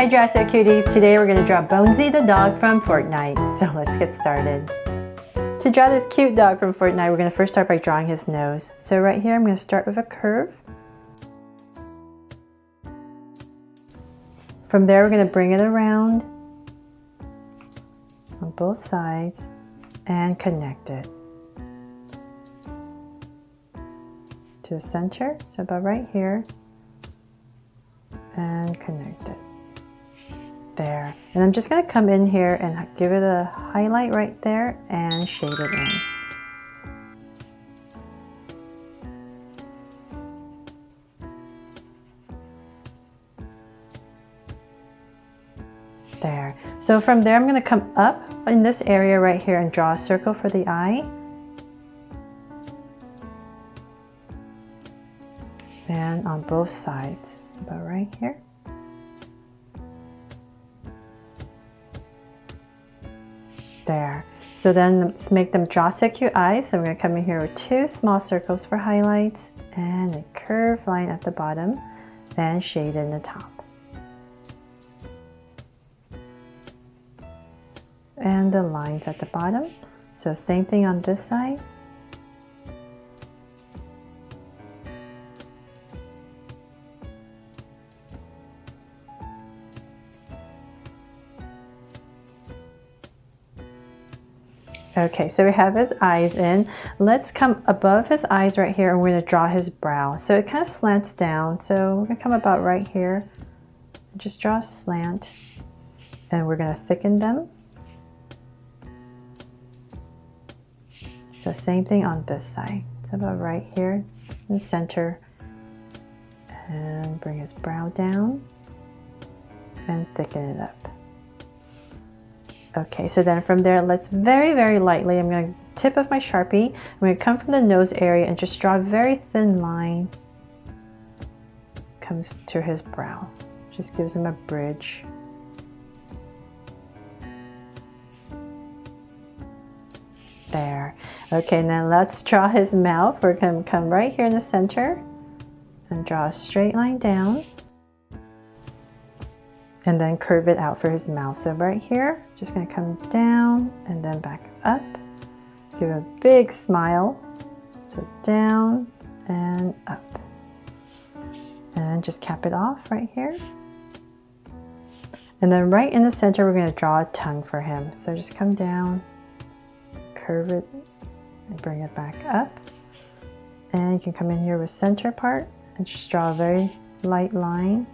Hi Jurassic Cuties! Today we're going to draw Bonesy the dog from Fortnite. So let's get started. To draw this cute dog from Fortnite, we're going to first start by drawing his nose. So right here I'm going to start with a curve. From there we're going to bring it around on both sides and connect it to the center, so about right here, and connect it. There. And I'm just going to come in here and give it a highlight right there and shade it in. There. So from there I'm going to come up in this area right here and draw a circle for the eye. And on both sides. It's about right here. There. So then let's make them draw so cute eyes. So I'm going to come in here with two small circles for highlights and a curved line at the bottom and shade in the top. And the lines at the bottom. So same thing on this side. Okay, so we have his eyes in. Let's come above his eyes right here and we're going to draw his brow. So it kind of slants down. So we're going to come about right here and just draw a slant. And we're going to thicken them. So same thing on this side. So about right here in the center. And bring his brow down and thicken it up. Okay, so then from there, let's very lightly, I'm going to tip of my Sharpie, I'm going to come from the nose area and just draw a very thin line. Comes to his brow. Just gives him a bridge. There. Okay, now let's draw his mouth. We're going to come right here in the center and draw a straight line down. And then curve it out for his mouth. So right here, just going to come down and then back up. Give a big smile. So down and up. And just cap it off right here. And then right in the center, we're going to draw a tongue for him. So just come down, curve it, and bring it back up. And you can come in here with center part and just draw a very light line.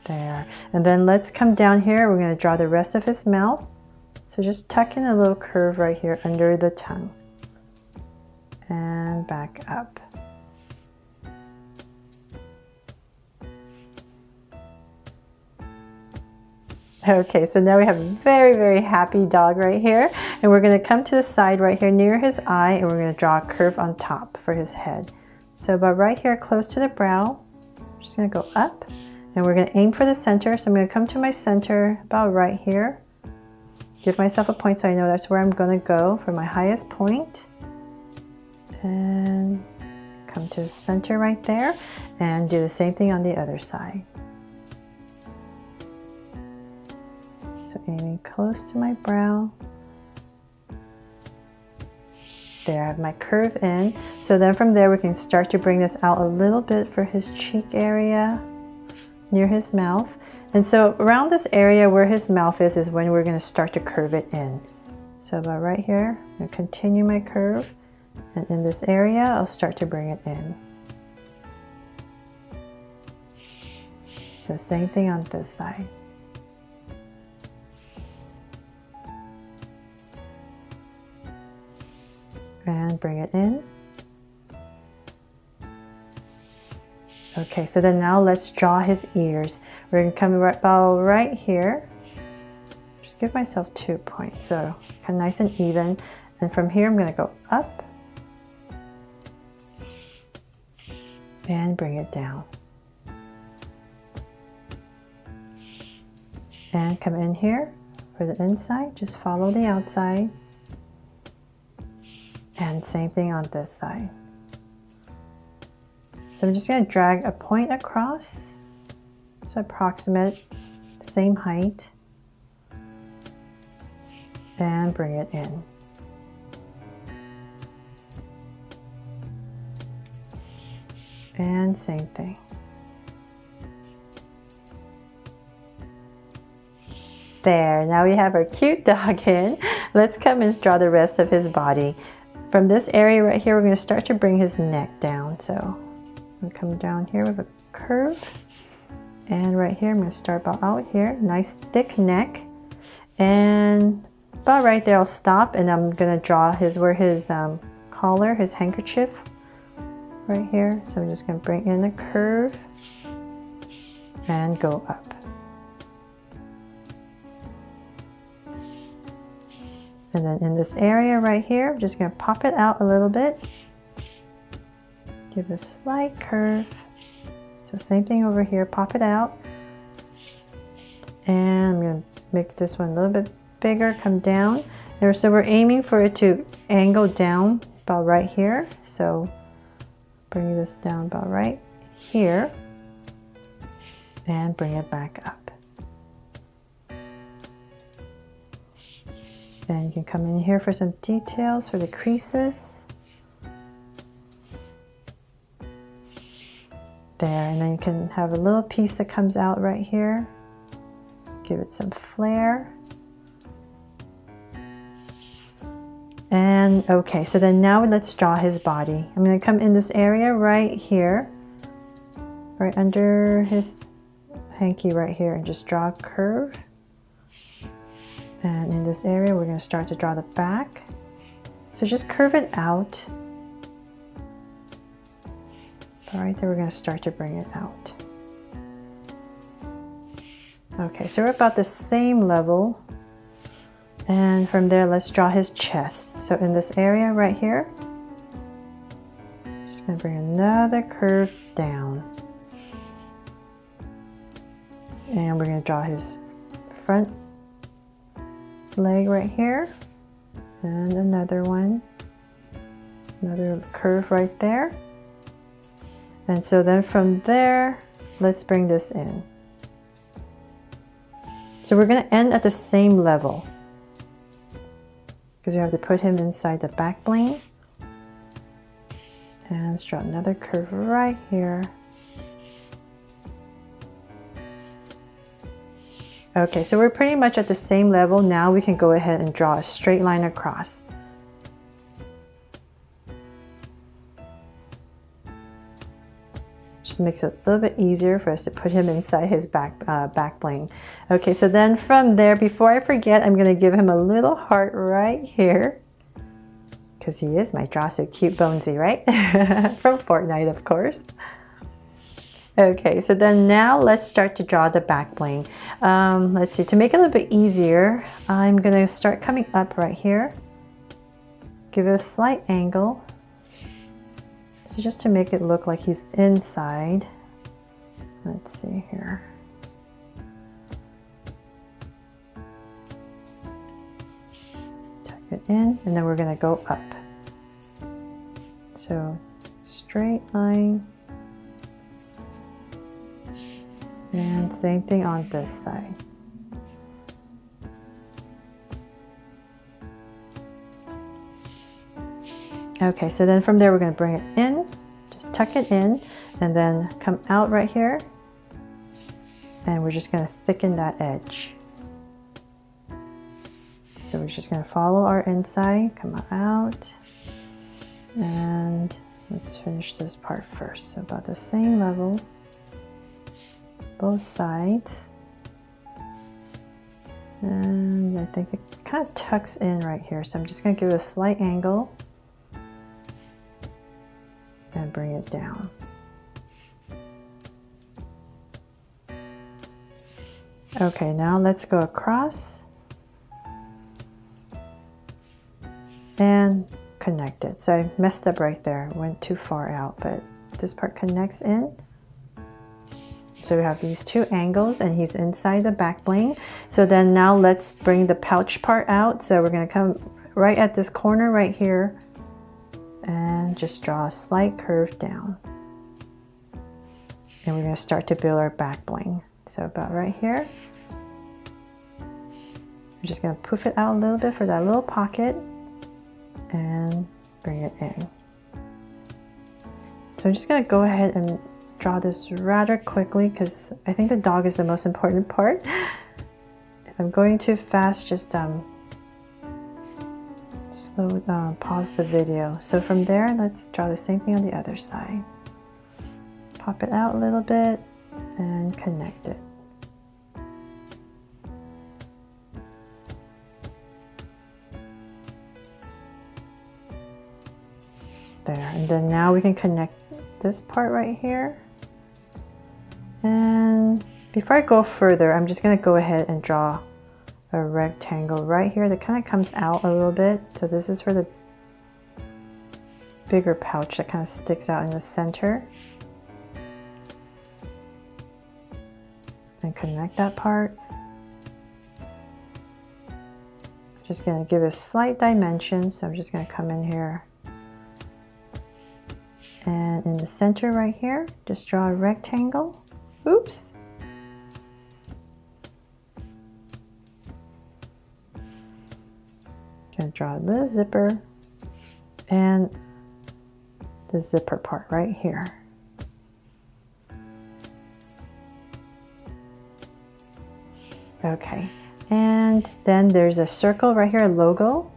There. And then let's come down here. We're going to draw the rest of his mouth. So just tuck in a little curve right here under the tongue. And back up. Okay, so now we have a very happy dog right here. And we're going to come to the side right here near his eye and we're going to draw a curve on top for his head. So about right here close to the brow, I'm just going to go up. And we're going to aim for the center. So I'm going to come to my center about right here. Give myself a point so I know that's where I'm going to go for my highest point. And come to the center right there. And do the same thing on the other side. So aiming close to my brow. There, I have my curve in. So then from there we can start to bring this out a little bit for his cheek area. Near his mouth. And so around this area where his mouth is when we're going to start to curve it in. So about right here, I'm going to continue my curve. And in this area, I'll start to bring it in. So same thing on this side. And bring it in. Okay, so then now let's draw his ears. We're going to come about right here. Just give myself 2 points, so kind of nice and even. And from here, I'm going to go up and bring it down. And come in here for the inside. Just follow the outside. And same thing on this side. So I'm just going to drag a point across, so approximate, same height, and bring it in. And same thing. There, now we have our cute dog in. Let's come and draw the rest of his body. From this area right here, we're going to start to bring his neck down. So I'm going to come down here with a curve. And right here, I'm going to start about out here. Nice thick neck. And about right there, I'll stop. And I'm going to draw where his collar, his handkerchief, right here. So I'm just going to bring in a curve and go up. And then in this area right here, I'm just going to pop it out a little bit. Give a slight curve. So same thing over here, pop it out. And I'm going to make this one a little bit bigger, come down. There, so we're aiming for it to angle down about right here. So bring this down about right here. And bring it back up. Then you can come in here for some details for the creases. There, and then you can have a little piece that comes out right here. Give it some flair. And okay, so then now let's draw his body. I'm going to come in this area right here, right under his hanky right here, and just draw a curve. And in this area, we're going to start to draw the back. So just curve it out. All right, then we're going to start to bring it out. Okay, so we're about the same level. And from there, let's draw his chest. So in this area right here, just going to bring another curve down. And we're going to draw his front leg right here, and another one, another curve right there. And so then from there, let's bring this in. So we're going to end at the same level because you have to put him inside the back bling. And let's draw another curve right here. Okay, so we're pretty much at the same level. Now we can go ahead and draw a straight line across. Just makes it a little bit easier for us to put him inside his back bling. Okay, so then from there, before I forget, I'm going to give him a little heart right here. Because he is my Draw So Cute Bonesy, right? From Fortnite, of course. Okay, so then now let's start to draw the back bling. Let's see, to make it a little bit easier, I'm going to start coming up right here. Give it a slight angle. So just to make it look like he's inside. Let's see here. Tuck it in, and then we're going to go up. So straight line. And same thing on this side. Okay, so then from there we're going to bring it in, just tuck it in, and then come out right here. And we're just going to thicken that edge. So we're just going to follow our inside, come out, and let's finish this part first. So about the same level. Both sides, and I think it kind of tucks in right here, so I'm just going to give it a slight angle and bring it down. Okay, now let's go across and connect it. So I messed up right there, went too far out, but this part connects in. So we have these two angles, and he's inside the back bling. So then now let's bring the pouch part out. So we're going to come right at this corner right here and just draw a slight curve down. And we're going to start to build our back bling. So about right here. I'm just going to poof it out a little bit for that little pocket and bring it in. So I'm just going to go ahead and draw this rather quickly because I think the dog is the most important part. If I'm going too fast, just pause the video. So from there, let's draw the same thing on the other side. Pop it out a little bit and connect it. There, and then now we can connect this part right here. And before I go further, I'm just going to go ahead and draw a rectangle right here that kind of comes out a little bit. So this is for the bigger pouch that kind of sticks out in the center. And connect that part. I'm just going to give it a slight dimension, so I'm just going to come in here. And in the center right here, just draw a rectangle. Oops. Gonna draw the zipper and the zipper part right here. Okay, and then there's a circle right here, a logo.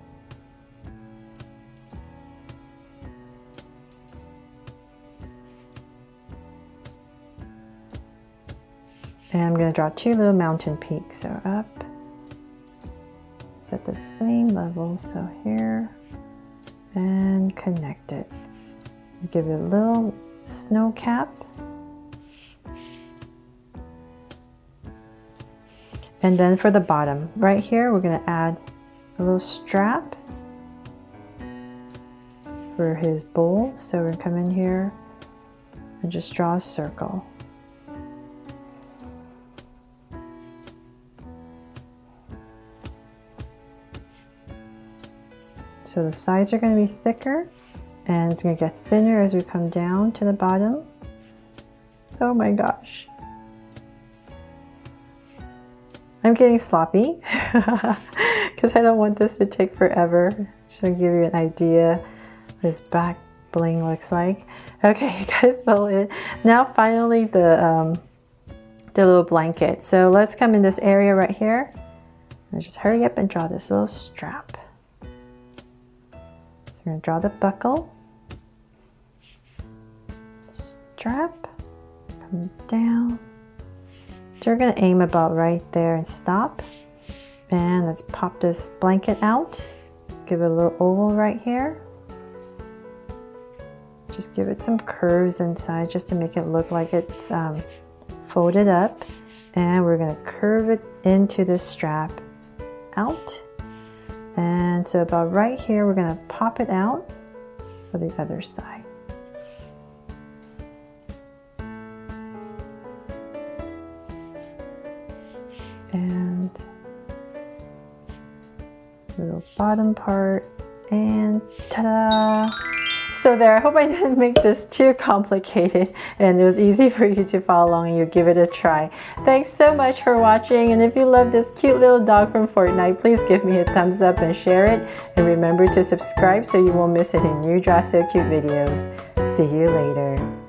And I'm going to draw two little mountain peaks. So up, it's at the same level. So here, and connect it. Give it a little snow cap. And then for the bottom, right here, we're going to add a little strap for his bowl. So we're going to come in here and just draw a circle. So the sides are going to be thicker and it's going to get thinner as we come down to the bottom. Oh my gosh. I'm getting sloppy because I don't want this to take forever. Just to give you an idea what his back bling looks like. Okay, you guys follow it. Now finally the little blanket. So let's come in this area right here. And just hurry up and draw this little strap. We're going to draw the buckle, strap, come down. So we're going to aim about right there and stop. And let's pop this blanket out. Give it a little oval right here. Just give it some curves inside just to make it look like it's folded up. And we're going to curve it into this strap out. And so about right here, we're going to pop it out for the other side. And little bottom part, and ta-da! So there, I hope I didn't make this too complicated and it was easy for you to follow along and you give it a try. Thanks so much for watching, and if you love this cute little dog from Fortnite, please give me a thumbs up and share it. And remember to subscribe so you won't miss any new Draw So Cute videos. See you later.